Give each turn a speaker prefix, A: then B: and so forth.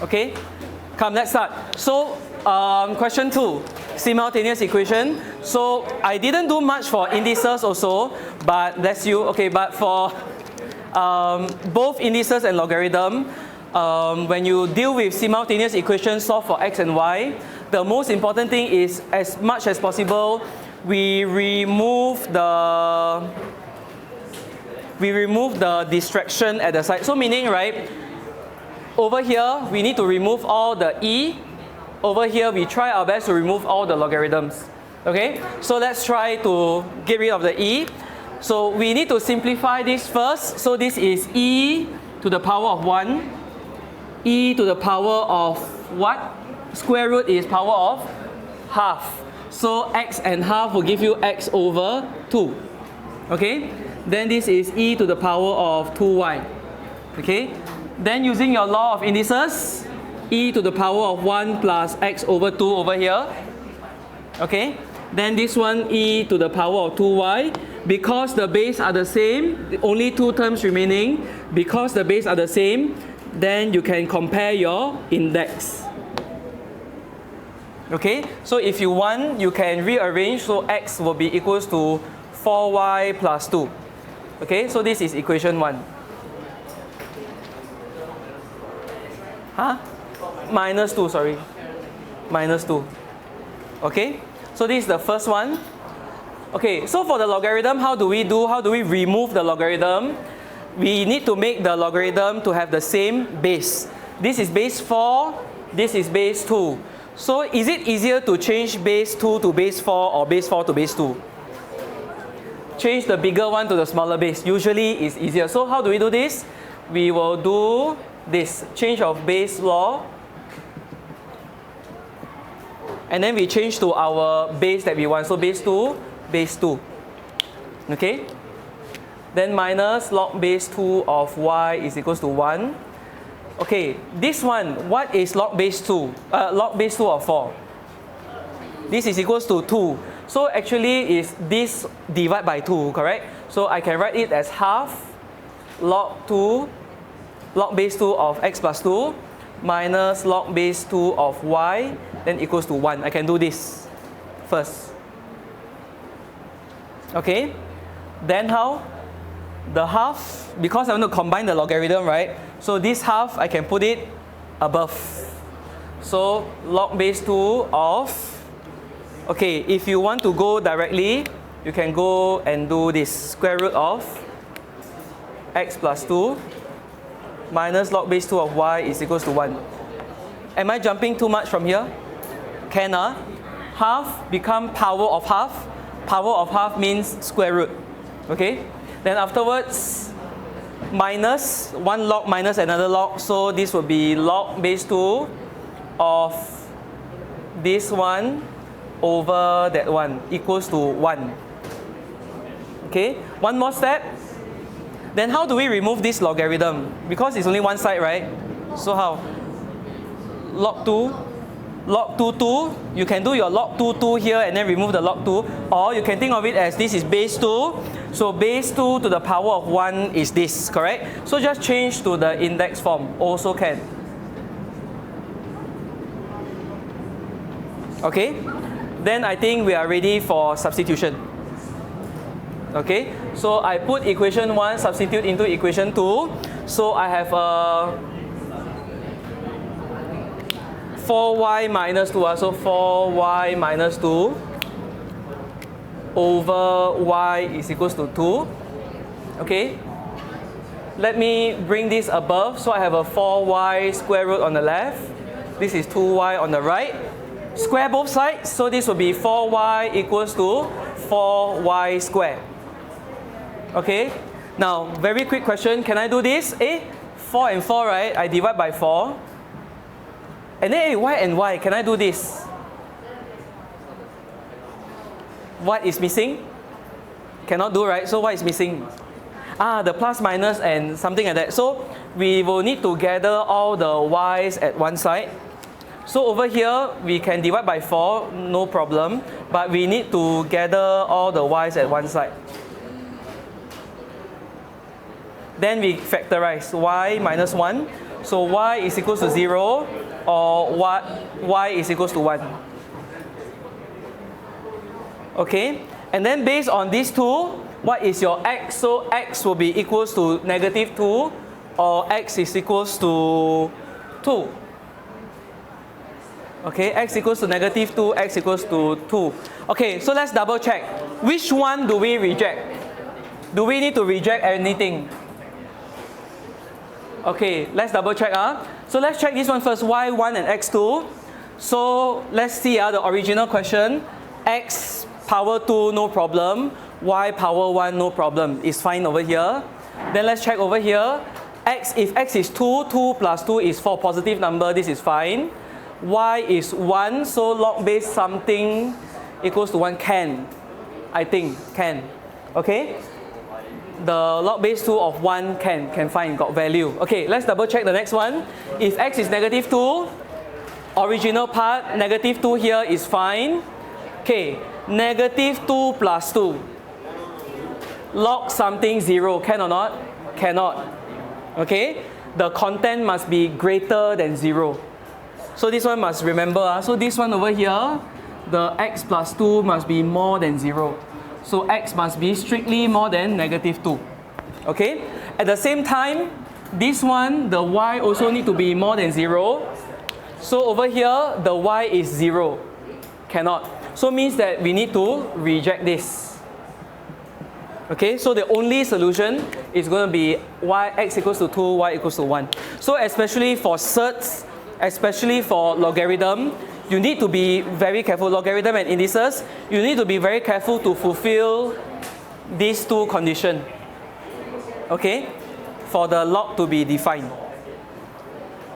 A: Okay, come, let's start. So, question 2, simultaneous equation. So, I didn't do much for indices also, but that's you. Okay, but for both indices and logarithm, when you deal with simultaneous equations, solve for x and y, the most important thing is, as much as possible, we remove the distraction at the side. So meaning, right, over here we need to remove all the e. Over here we try our best to remove all the logarithms. Okay, so let's try to get rid of the e. So we need to simplify this first. So this is e to the power of 1. E to the power of what? Square root is power of half. So x and half will give you x over 2. Okay? Then this is e to the power of 2y. Okay? Then using your law of indices, e to the power of 1 plus x over 2 over here. Okay? Then this one, e to the power of 2y. Because the base are the same, only 2 terms remaining. Because the base are the same, then you can compare your index. Okay, so if you want, you can rearrange, so x will be equals to 4y plus 2. Okay, so this is equation 1. Huh? Minus 2, sorry. Minus 2. Okay, so this is the first one. Okay, so for the logarithm, how do we remove the logarithm? We need to make the logarithm to have the same base. This is base 4, this is base 2. So is it easier to change base 2 to base 4 or base 4 to base 2? Change the bigger one to the smaller base. Usually it's easier. So how do we do this? We will do this, change of base law. And then we change to our base that we want. So base 2, base 2. Okay? Then minus log base 2 of y is equals to 1. Okay, this one, what is log base 2? Log base 2 of 4. This is equals to 2. So actually is this divide by 2, correct? So I can write it as half log base 2 of x plus 2 minus log base 2 of y, then equals to 1. I can do this first. Okay, then how? The half, because I want to combine the logarithm, right? So this half, I can put it above. So log base 2 of, okay, if you want to go directly, you can go and do this, square root of x plus 2 minus log base 2 of y is equals to 1. Am I jumping too much from here? Can, half become power of half. Power of half means square root. Okay? Then afterwards, minus, one log minus another log. So this will be log base 2 of this one over that one equals to 1. Okay, one more step. Then how do we remove this logarithm? Because it's only one side, right? So how? Log 2, you can do your log 2 here and then remove the log 2. Or you can think of it as this is base 2. So base 2 to the power of 1 is this, correct? So just change to the index form, also can. Okay? Then I think we are ready for substitution. Okay? So I put equation 1, substitute into equation 2. So I have a 4y minus 2, so 4y minus 2 over y is equals to 2. Okay, let me bring this above. So I have a 4y square root on the left. This is 2y on the right. Square both sides, so this will be 4y equals to 4y squared. Okay, now very quick question, can I do this? 4 and 4, right? I divide by 4. And then y and y, can I do this? What is missing? Cannot do, right? So what is missing? The plus minus and something like that. So we will need to gather all the y's at one side. So over here, we can divide by 4, no problem. But we need to gather all the y's at one side. Then we factorize y minus 1. So y is equals to 0 or y is equals to 1. Okay, and then based on these two, what is your x? So x will be equals to negative 2 or x is equals to 2. Okay, x equals to negative 2, x equals to 2. Okay, so let's double check. Which one do we reject? Do we need to reject anything? Okay, let's double check. So let's check this one first, y1 and x2. So let's see the original question. X power 2, no problem. Y power 1, no problem. It's fine over here. Then let's check over here. If x is 2, 2 plus 2 is 4, positive number, this is fine. Y is 1, so log base something equals to 1 can. I think, can. Okay? The log base 2 of 1 can find, got value. Okay, let's double check the next one. If x is negative 2, original part, negative 2 here is fine. Okay, negative 2 plus 2. Log something 0, can or not? Cannot. Okay, the content must be greater than 0. So this one must remember. So this one over here, the x plus 2 must be more than 0. So x must be strictly more than negative 2. Okay? At the same time, this one, the y also need to be more than 0. So over here, the y is 0. Cannot. So means that we need to reject this. Okay? So the only solution is going to be x equals to 2, y equals to 1. So especially for surds, especially for logarithm, you need to be very careful. Logarithm and indices, you need to be very careful to fulfill these two conditions. Okay? For the log to be defined.